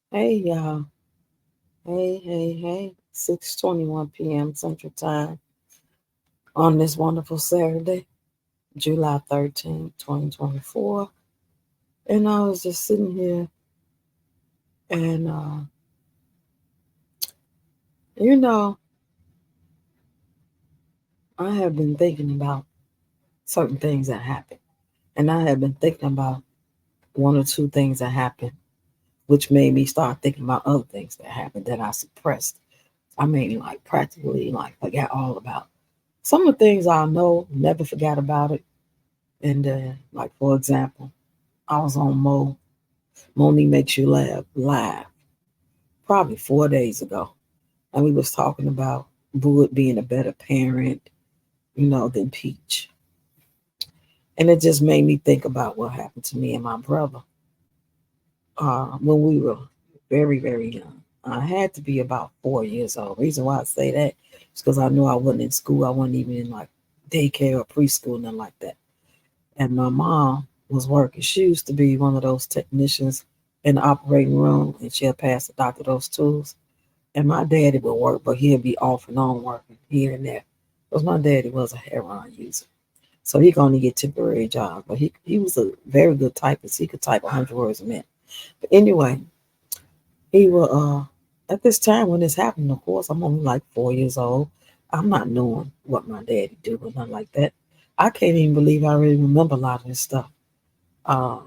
Hey y'all. Hey. 6:21 p.m. Central Time on this wonderful Saturday, July 13th, 2024. And I was just sitting here and you know, I have been thinking about certain things that happened. And I have been thinking about one or two things that happened, which made me start thinking about other things that happened that I suppressed. I mean, like practically like forgot all about. Some of the things I know, never forgot about it. And like for example, I was on Moni Makes You Laugh live probably 4 days ago, and we was talking about Wood being a better parent, than Peach, and it just made me think about what happened to me and my brother when we were very young. I had to be about 4 years old. Reason why I say that is because I knew I wasn't in school. I wasn't even in like daycare or preschool, nothing like that. And my mom was working. She used to be one of those technicians in the operating room, and she'll pass the doctor those tools. And my daddy would work, but he'd be off and on working here and there. Because my daddy was a heroin user. So he could only get temporary jobs. But he was a very good typist. He could type 100 words a minute. But anyway, he will, at this time when this happened, of course, I'm only like 4 years old. I'm not knowing what my daddy do or nothing like that. I can't even believe I really remember a lot of this stuff. Uh,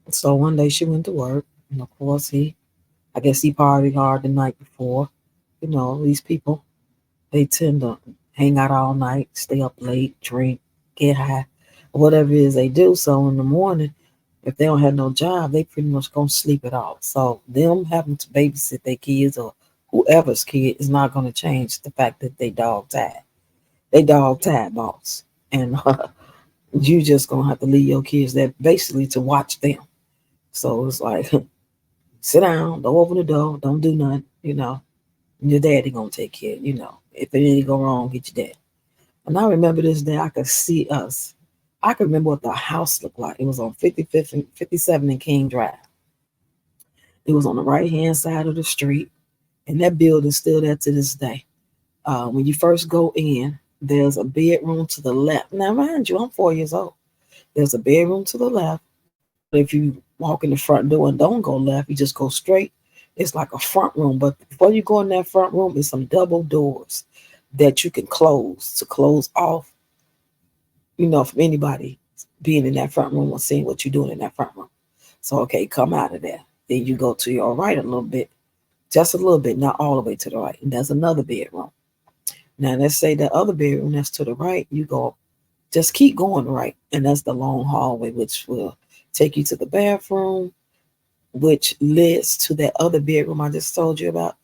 so one day she went to work, and of course I guess he partied hard the night before. These people, they tend to hang out all night, stay up late, drink, get high, whatever it is they do. So in the morning, if they don't have no job, they pretty much gonna sleep it off. So them having to babysit their kids or whoever's kid is not gonna change the fact that they dog tired. They dog tired boss, and you just gonna have to leave your kids there basically to watch them. So it's like, sit down, don't open the door, don't do nothing. Your daddy gonna take care. If anything go wrong, get your dad. And I remember this day, I could see us. I could remember what the house looked like. It was on 55th and 57 and King Drive. It was on the right hand side of the street, and that building's still there to this day. When you first go in, there's a bedroom to the left. Now, mind you, I'm 4 years old. There's a bedroom to the left, but if you walk in the front door and don't go left, you just go straight. It's like a front room, but before you go in that front room, it's some double doors that you can close to close off, from anybody being in that front room or seeing what you're doing in that front room. So, okay, come out of there. Then you go to your right a little bit, just a little bit, not all the way to the right. And there's another bedroom. Now, let's say the other bedroom that's to the right, you go, just keep going right. And that's the long hallway, which will take you to the bathroom, which leads to that other bedroom I just told you about.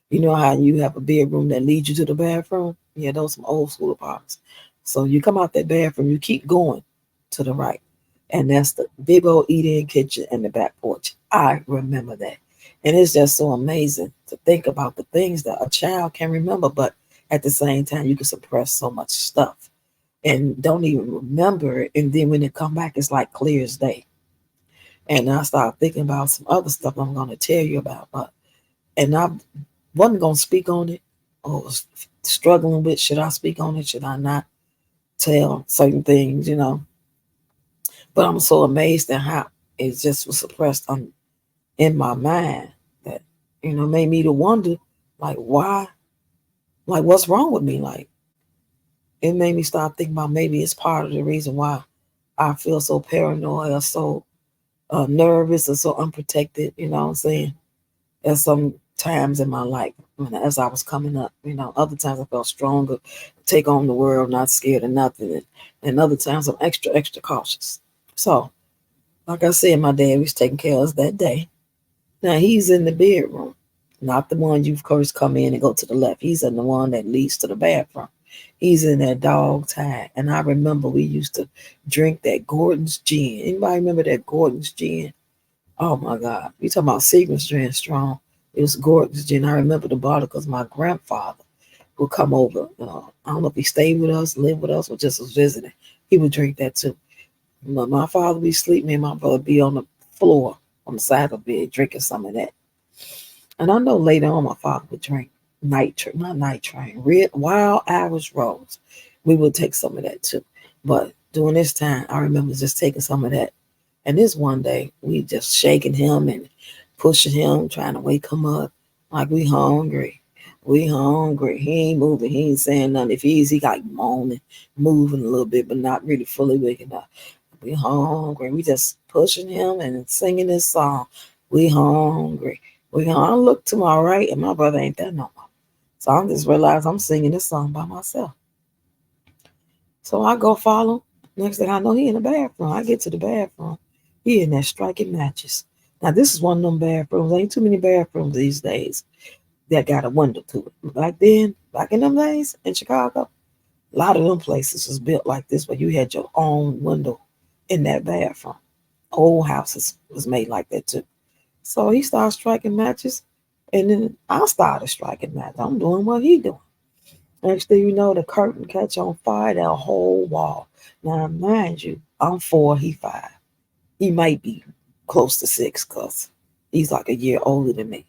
You know how you have a bedroom that leads you to the bathroom? Yeah, those some old school apartments. So you come out that bathroom, you keep going to the right. And that's the big old eat-in kitchen and the back porch. I remember that. And it's just so amazing to think about the things that a child can remember, but at the same time you can suppress so much stuff and don't even remember it. And then when it come back, it's like clear as day. And I started thinking about some other stuff I'm gonna tell you about. And I wasn't gonna speak on it or was struggling with should I speak on it, should I not tell certain things. But I'm so amazed at how it just was suppressed in my mind that, made me to wonder like why, like what's wrong with me? Like it made me start thinking about maybe it's part of the reason why I feel so paranoid or so nervous or so unprotected, you know what I'm saying? At some times in my life as I was coming up. Other times I felt stronger, take on the world, not scared of nothing. And other times I'm extra cautious. So, like I said, my dad was taking care of us that day. Now he's in the bedroom, not the one you first come in and go to the left. He's in the one that leads to the bathroom. He's in that dog tag. And I remember we used to drink that Gordon's gin. Anybody remember that Gordon's gin? Oh my God. You talking about Secret Strand Strong. It was Gordon's gin. I remember the bottle because my grandfather would come over. I don't know if he stayed with us, lived with us, or just was visiting. He would drink that too. My father would be sleeping, me and my brother be on the floor on the side of the bed drinking some of that. And I know later on my father would drink not night train, red wild Irish rose. We would take some of that too. But during this time, I remember just taking some of that. And this one day, we just shaking him and pushing him, trying to wake him up, like we hungry. We hungry. He ain't moving. He ain't saying nothing. If he got moaning, moving a little bit, but not really fully waking up. We hungry. We just pushing him and singing this song. We hungry. I look to my right and my brother ain't there no more. So I just realized I'm singing this song by myself. So I go follow. Next thing I know, he in the bathroom. I get to the bathroom. He in there striking matches. Now this is one of them bathrooms. Ain't too many bathrooms these days that got a window to it. Back then, back in them days in Chicago, a lot of them places was built like this where you had your own window in that bathroom. Old houses was made like that too. So he started striking matches, and then I started striking matches. I'm doing what he doing. Next thing you know, the curtain catch on fire, that whole wall. Now, mind you, I'm 4, he 5. He might be close to 6 because he's like a year older than me.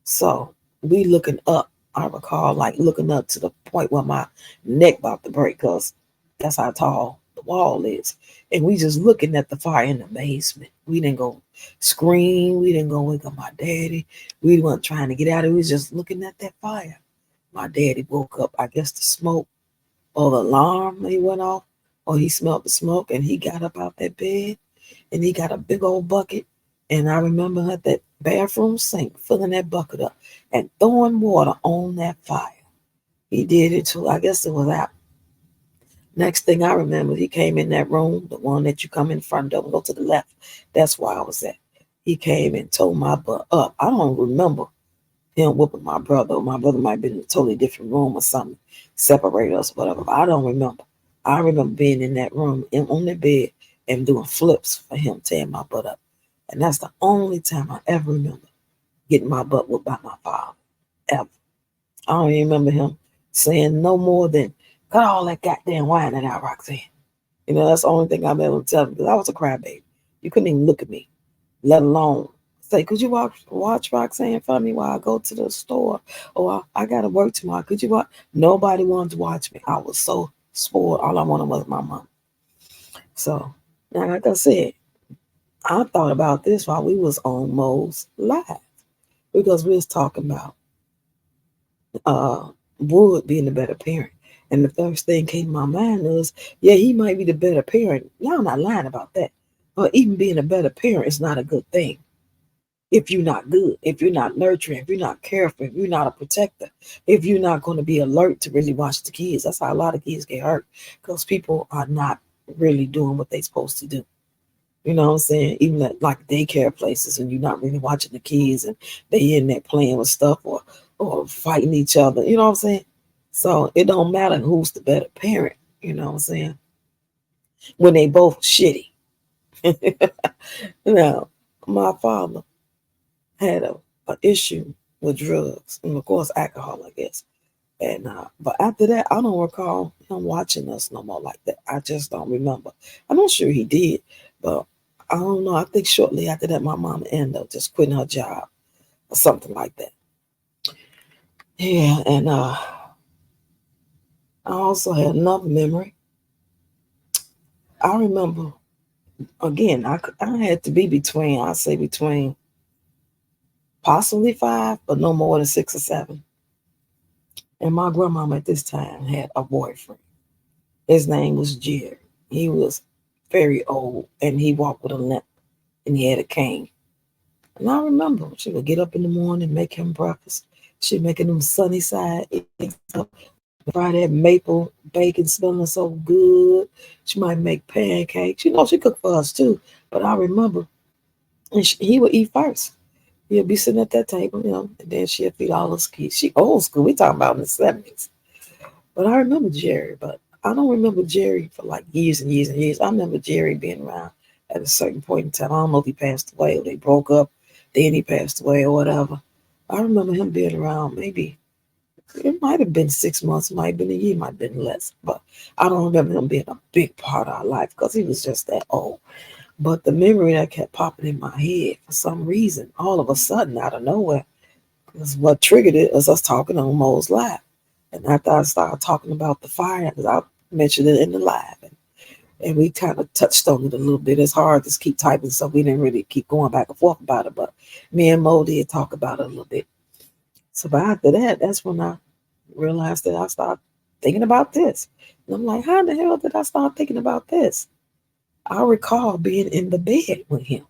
So we looking up. I recall like looking up to the point where my neck about to break because that's how tall the wall is. And we just looking at the fire in the basement. We didn't go scream. We didn't go wake up my daddy. We weren't trying to get out of it. We was just looking at that fire. My daddy woke up. I guess the smoke or the alarm he went off or he smelled the smoke and he got up out that bed and he got a big old bucket. And I remember at that bathroom sink filling that bucket up and throwing water on that fire. He did it too. I guess it was out. Next thing I remember, he came in that room, the one that you come in front of and go to the left. That's where I was at. He came and told my butt up. I don't remember him whooping my brother. My brother might be in a totally different room or something, separate us, whatever. But I don't remember. I remember being in that room on the bed and doing flips for him, tearing my butt up. And that's the only time I ever remember getting my butt whooped by my father. Ever. I don't even remember him saying no more than cut all that goddamn whining out, Roxanne. You know, that's the only thing I'm able to tell him because I was a crybaby. You couldn't even look at me, let alone say, could you watch Roxanne for me while I go to the store? Or I got to work tomorrow. Could you watch? Nobody wanted to watch me. I was so spoiled. All I wanted was my mom. So, now, like I said, I thought about this while we was on Mo's Live because we was talking about uh, Wood being the better parent. And the first thing came to my mind was, yeah, he might be the better parent. Y'all not lying about that. But even being a better parent is not a good thing if you're not good, if you're not nurturing, if you're not careful, if you're not a protector, if you're not going to be alert to really watch the kids. That's how a lot of kids get hurt because people are not really doing what they're supposed to do. You know what I'm saying? Even at like daycare places and you're not really watching the kids and they in there playing with stuff or fighting each other. You know what I'm saying? So it don't matter who's the better parent. You know what I'm saying? When they both shitty. Now, my father had a issue with drugs and of course alcohol, I guess. And but after that, I don't recall him watching us no more like that. I just don't remember. I'm not sure he did, but I don't know. I think shortly after that, my mom ended up just quitting her job or something like that. Yeah, and I also had another memory. I remember again. I had to be between. I say between possibly 5, but no more than 6 or 7. And my grandmama at this time had a boyfriend. His name was Jerry. He was very old and he walked with a limp and he had a cane. And I remember she would get up in the morning, make him breakfast. She'd make him sunny side eggs up, fry that maple bacon smelling so good. She might make pancakes. You know, she cooked for us too. But I remember, and he would eat first. He'd be sitting at that table, you know, and then she'd feed all us kids. She old school. We talking about in the 70s. But I remember Jerry, but I don't remember Jerry for like years and years and years. I remember Jerry being around at a certain point in time. I don't know if he passed away or they broke up, then he passed away or whatever. I remember him being around maybe, it might have been 6 months, might have been a year, might have been less. But I don't remember him being a big part of our life because he was just that old. But the memory that kept popping in my head for some reason, all of a sudden, out of nowhere, Because what triggered it was us talking on Mo's live. And after I started talking about the fire, because I mentioned it in the live, and we kind of touched on it a little bit. It's hard to keep typing, so we didn't really keep going back and forth about it. But me and Mo did talk about it a little bit. So but after that, that's when I realized that I started thinking about this. And I'm like, how in the hell did I start thinking about this? I recall being in the bed with him.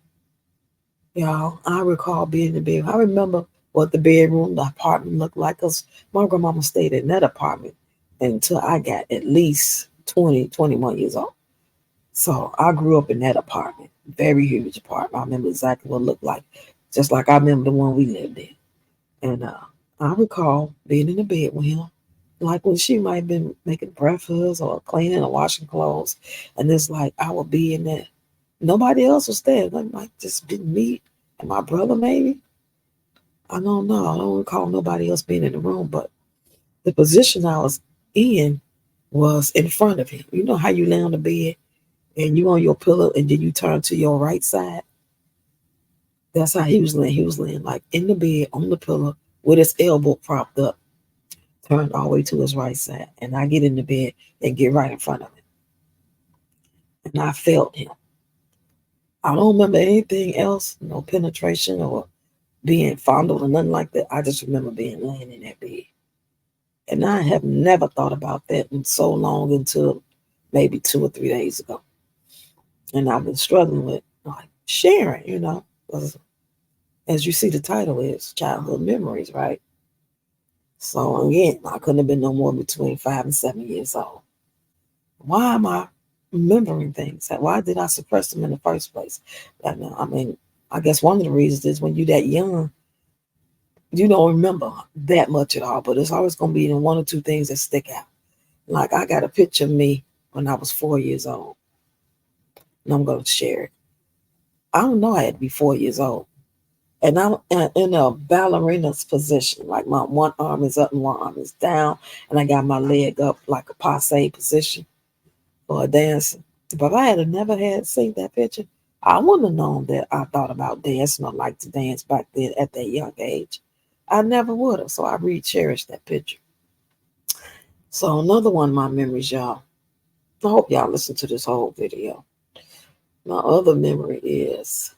Y'all, I recall being in the bed. I remember what the bedroom, the apartment looked like. Because my grandmama stayed in that apartment until I got at least 20, 21 years old. So I grew up in that apartment, very huge apartment. I remember exactly what it looked like, just like I remember the one we lived in. And I recall being in the bed with him, like when she might have been making breakfast or cleaning or washing clothes. And it's like I would be in there. Nobody else was there. Like might just be me and my brother, maybe. I don't know. I don't recall nobody else being in the room, but the position I was in was in front of him. You know how you lay on the bed and you on your pillow and then you turn to your right side? That's how he was laying. He was laying like in the bed on the pillow with his elbow propped up, turned all the way to his right side. And I get in the bed and get right in front of him. And I felt him. I don't remember anything else, no penetration or being fondled or nothing like that. I just remember being laying in that bed. And I have never thought about that in so long until maybe 2 or 3 days ago. And I've been struggling with like sharing, 'cause as you see, the title is childhood memories, right? So again, I couldn't have been no more between 5 and 7 years old. Why am I remembering things? Why did I suppress them in the first place? I mean, I guess one of the reasons is when you're that young, you don't remember that much at all. But it's always going to be in one or two things that stick out. Like I got a picture of me when I was 4 years old, and I'm going to share it. I don't know. I had to be 4 years old. And I'm in a ballerina's position, like my one arm is up and one arm is down, and I got my leg up like a passe position for a dancer. But if I had never had seen that picture, I wouldn't have known that I thought about dancing or liked to dance back then at that young age. I never would have. So I really cherished that picture. So another one of my memories, y'all. I hope y'all listen to this whole video. My other memory is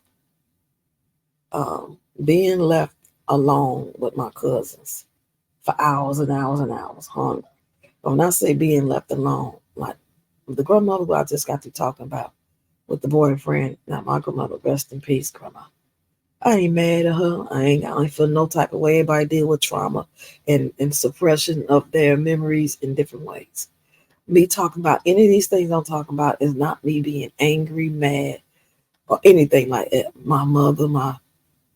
being left alone with my cousins for hours and hours and hours, hungry. When I say being left alone, like the grandmother who I just got to talking about with the boyfriend, now my grandmother, rest in peace, grandma. I ain't mad at her. I ain't feel no type of way. Everybody deal with trauma and suppression of their memories in different ways. Me talking about any of these things I'm talking about is not me being angry, mad, or anything like that. My mother, my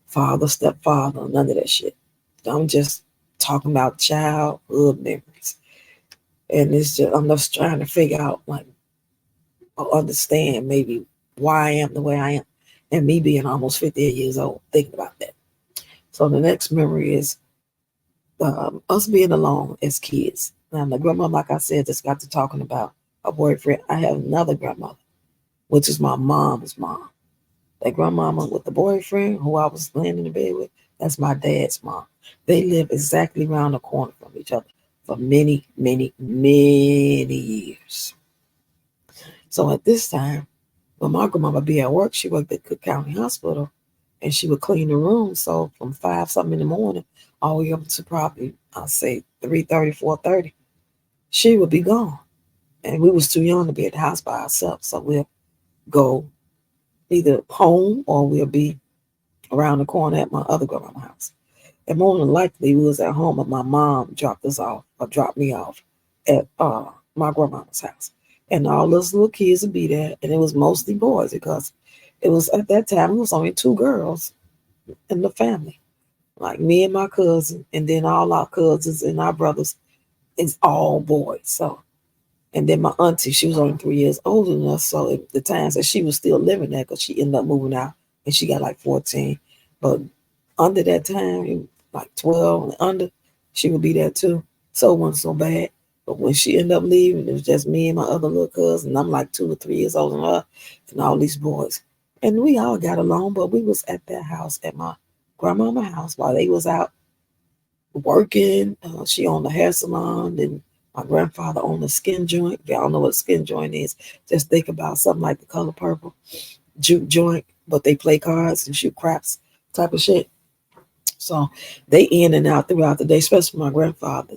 father, stepfather, none of that shit. I'm just talking about childhood memories. And it's just I'm just trying to figure out like or understand maybe why I am the way I am. And me being almost 58 years old, thinking about that. So the next memory is us being alone as kids. Now the grandma, like I said, just got to talking about a boyfriend. I have another grandmother, which is my mom's mom. That grandmama with the boyfriend who I was laying in the bed with, that's my dad's mom. They live exactly around the corner from each other for many, many, many years. So at this time, when my grandma would be at work, she worked at Cook County Hospital and she would clean the room. So from 5 something in the morning all the way up to probably I'll say 3:30, 4:30, she would be gone. And we was too young to be at the house by ourselves. So we'll go either home or we'll be around the corner at my other grandma's house. And more than likely we was at home, but my mom dropped us off or dropped me off at my grandma's house. And all those little kids would be there, and it was mostly boys because it was at that time it was only two girls in the family, like me and my cousin, and then all our cousins and our brothers is all boys. So, and then my auntie, she was only 3 years older than us, so at the times that she was still living there because she ended up moving out and she got like 14. But under that time, like 12 and under, she would be there too. So it wasn't so bad. But when she ended up leaving, it was just me and my other little cousin. I'm like 2 or 3 years older than her and all these boys. And we all got along, but we was at their house, at my grandmama's house while they was out working. She owned a hair salon, and my grandfather owned a skin joint. If y'all know what a skin joint is, just think about something like the Color Purple juke joint, but they play cards and shoot craps type of shit. So they in and out throughout the day, especially my grandfather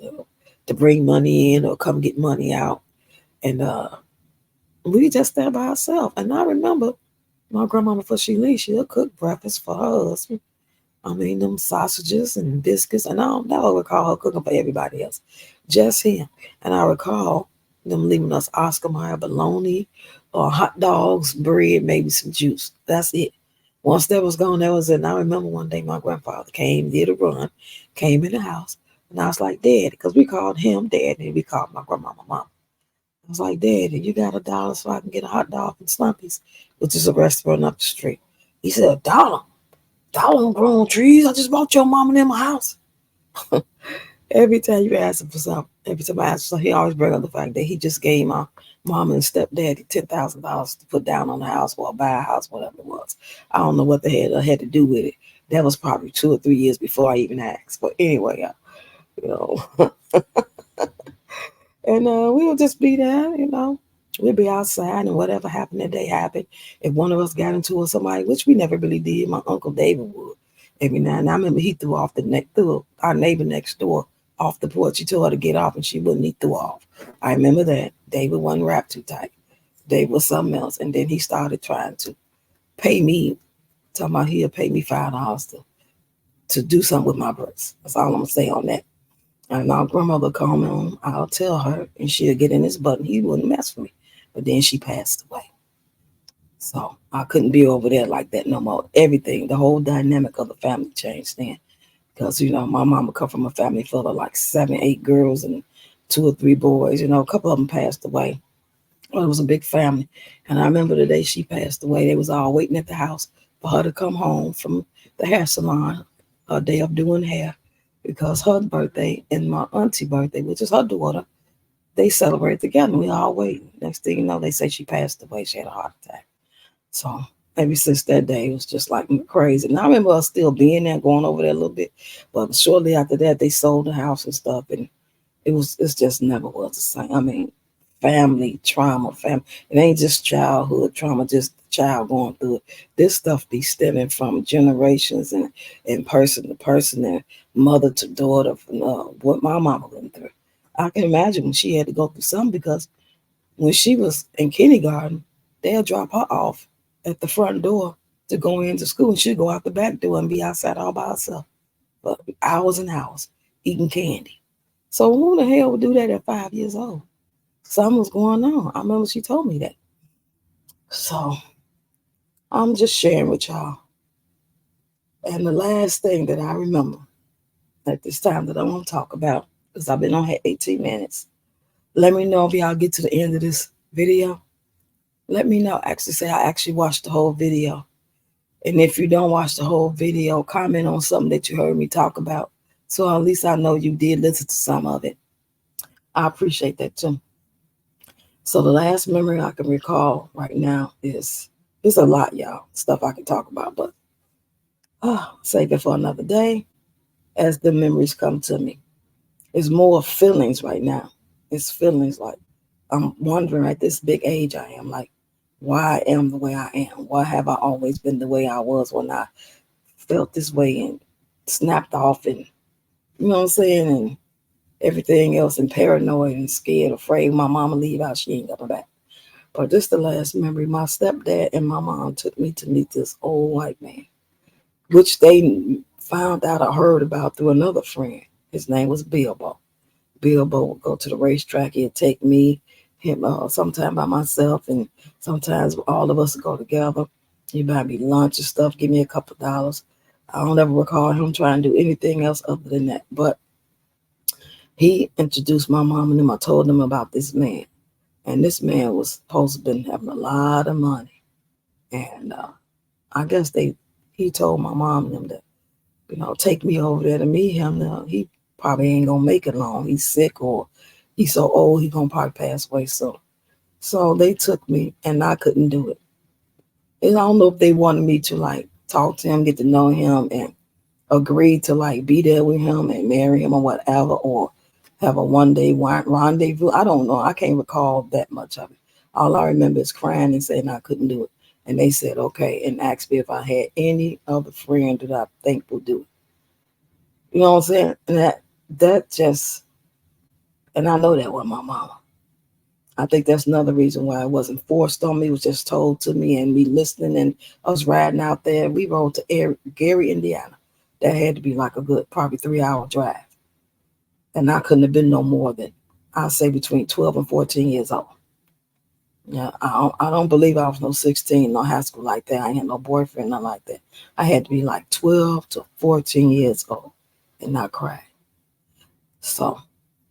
to bring money in or come get money out. And we just stand by ourselves. And I remember my grandmama before she leaves, she'll cook breakfast for her husband. I mean, them sausages and biscuits, and I don't never recall her cooking for everybody else, just him. And I recall them leaving us Oscar Mayer bologna or hot dogs, bread, maybe some juice. That's it. Once that was gone, that was it. And I remember one day my grandfather came, did a run, came in the house, and I was like, Dad, because we called him Dad, and we called my grandmama Mom. I was like, Daddy, you got $1 so I can get a hot dog from Stumpy's, which is a restaurant up the street. He said, $1? Dollar on grown trees. I just bought your mama in my house. Every time you ask him for something, every time I ask for something, he always bring up the fact that he just gave my mama and stepdaddy $10,000 to put down on the house or buy a house, whatever it was. I don't know what the hell I had to do with it. That was probably 2 or 3 years before I even asked. But anyway, you know, and we would just be there, We'd be outside, and whatever happened that day happened. If one of us got into it with somebody, which we never really did, my Uncle David would. Every now and then, I remember he threw our neighbor next door off the porch. He told her to get off, and she wouldn't. He threw off. I remember that. David wasn't wrapped too tight. David was something else. And then he started trying to pay me, talking about he'll pay me $5 to do something with my breasts. That's all I'm going to say on that. And my grandmother come home, I'll tell her, and she'll get in his butt, and he wouldn't mess with me. But then she passed away. So I couldn't be over there like that no more. Everything, the whole dynamic of the family changed then. Because, my mama come from a family full of like 7, 8 girls and 2 or 3 boys. A couple of them passed away. Well, it was a big family. And I remember the day she passed away, they was all waiting at the house for her to come home from the hair salon, her day of doing hair. Because her birthday and my auntie birthday, which is her daughter, they celebrate together. We all waiting. Next thing you know, they say she passed away. She had a heart attack. So maybe since that day, it was just like crazy. And I remember us still being there, going over there a little bit. But shortly after that, they sold the house and stuff. And it's just never was the same. I mean, family trauma, it ain't just childhood trauma, just the child going through it. This stuff be stemming from generations and person to person and mother to daughter from what my mama went through. I can imagine when she had to go through something, because when she was in kindergarten, they'll drop her off at the front door to go into school, and she'd go out the back door and be outside all by herself for hours and hours eating candy. So who the hell would do that at 5 years old? Something was going on. I remember she told me that. So I'm just sharing with y'all. And the last thing that I remember at this time that I want to talk about, because I've been on here 18 minutes. Let me know if y'all get to the end of this video. Let me know. Actually say I actually watched the whole video. And if you don't watch the whole video, comment on something that you heard me talk about. So at least I know you did listen to some of it. I appreciate that too. So the last memory I can recall right now is, it's a lot, y'all, stuff I can talk about, but save it for another day as the memories come to me. It's more feelings right now. It's feelings like I'm wondering at this big age I am, like, why I am the way I am? Why have I always been the way I was when I felt this way and snapped off and, you know what I'm saying, and everything else, and paranoid and scared, afraid my mama leave out, she ain't coming back. But this the last memory. My stepdad and my mom took me to meet this old white man, which they found out or heard about through another friend. His name was Bilbo. Bilbo would go to the racetrack. He'd take me, him, sometime by myself, and sometimes all of us would go together. He'd buy me lunch and stuff, give me a couple of dollars. I don't ever recall him trying to do anything else other than that. But he introduced my mom and them. I told them about this man. And this man was supposed to have been having a lot of money. And I guess he told my mom and them that, take me over there to meet him. He probably ain't going to make it long. He's sick, or he's so old, he's going to probably pass away soon. So they took me, and I couldn't do it. And I don't know if they wanted me to, like, talk to him, get to know him, agreed to like be there with him and marry him or whatever, or have a one-day rendezvous. I don't know. I can't recall that much of it. All I remember is crying and saying I couldn't do it. And they said, okay, and asked me if I had any other friend that I think would do it. You know what I'm saying? And that just, and I know that was my mama. I think that's another reason why it wasn't forced on me. It was just told to me and me listening. And I was riding out there. We rode to Gary, Indiana. That had to be like a good, probably 3-hour drive. And I couldn't have been no more than, I'd say between 12 and 14 years old. Yeah, I don't believe I was no 16, no high school like that. I had no boyfriend, nothing like that. I had to be like 12 to 14 years old and not cry. So,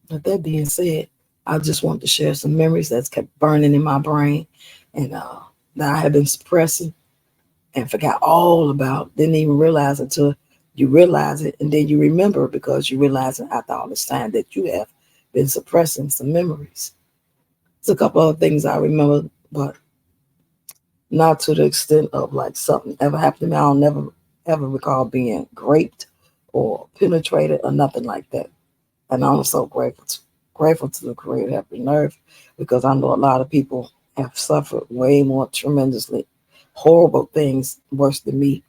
with that being said, I just want to share some memories that's kept burning in my brain and that I have been suppressing and forgot all about. Didn't even realize until you realize it, and then you remember because you realize it after all this time that you have been suppressing some memories. There's a couple of things I remember, but not to the extent of like something ever happened to me. I don't never ever recall being raped or penetrated or nothing like that. And I'm so grateful to the Creator have been nerve, because I know a lot of people have suffered way more tremendously horrible things worse than me.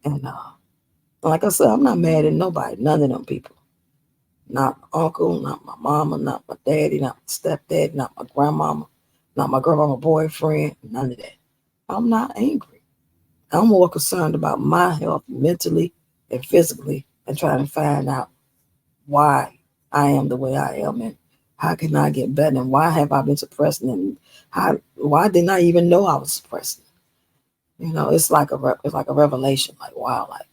And like I said, I'm not mad at nobody, none of them people. Not my uncle, not my mama, not my daddy, not my stepdad, not my grandmama, not my grandmama boyfriend, none of that. I'm not angry. I'm more concerned about my health mentally and physically and trying to find out why I am the way I am and how can I get better and why have I been suppressing and why didn't I even know I was suppressing? You know, it's like a revelation. Like wow, like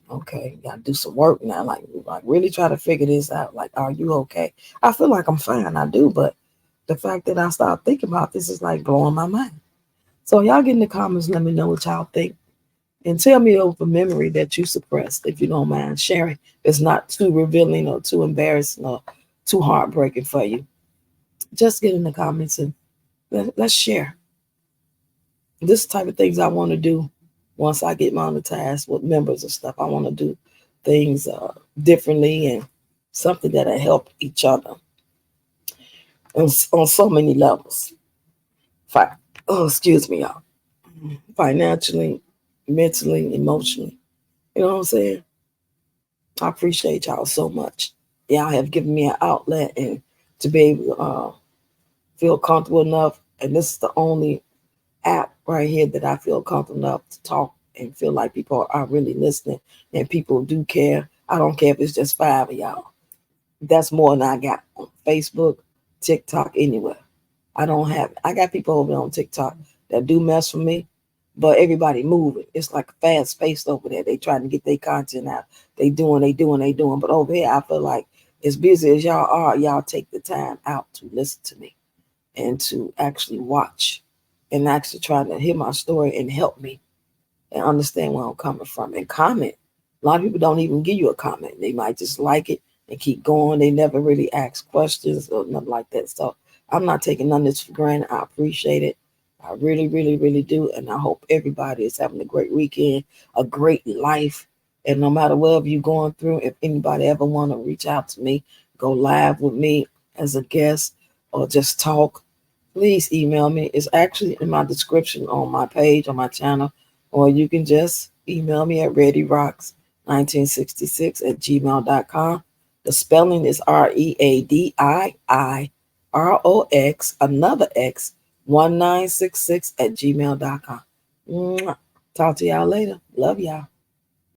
okay, you gotta do some work now. Like really try to figure this out. Like, are you okay? I feel like I'm fine. I do, but the fact that I start thinking about this is like blowing my mind. So y'all get in the comments. Let me know what y'all think. And tell me of a memory that you suppressed, if you don't mind sharing. It's not too revealing or too embarrassing or too heartbreaking for you. Just get in the comments and let's share. This type of things I want to do once I get monetized with members and stuff. I want to do things differently and something that'll help each other on so many levels. Excuse me, y'all. Financially, mentally, emotionally. You know what I'm saying? I appreciate y'all so much. Y'all have given me an outlet and to be able to feel comfortable enough. And this is the only app right here that I feel comfortable enough to talk and feel like people are really listening and people do care. I don't care if it's just 5 of y'all. That's more than I got on Facebook, TikTok, anywhere. I got people over on TikTok that do mess with me, but everybody moving. It's like fast paced over there. They trying to get their content out. They doing. But over here, I feel like as busy as y'all are, y'all take the time out to listen to me and to actually watch and actually try to hear my story and help me and understand where I'm coming from and comment. A lot of people don't even give you a comment. They might just like it and keep going. They never really ask questions or nothing like that. So I'm not taking none of this for granted. I appreciate it. I really, really, really do. And I hope everybody is having a great weekend, a great life. And no matter whatever you're going through, if anybody ever want to reach out to me, go live with me as a guest or just talk, please email me. It's actually in my description on my page, on my channel, or you can just email me at readyrocks1966@gmail.com. The spelling is READIIROX, another X, 1966@gmail.com. Talk to y'all later. Love y'all.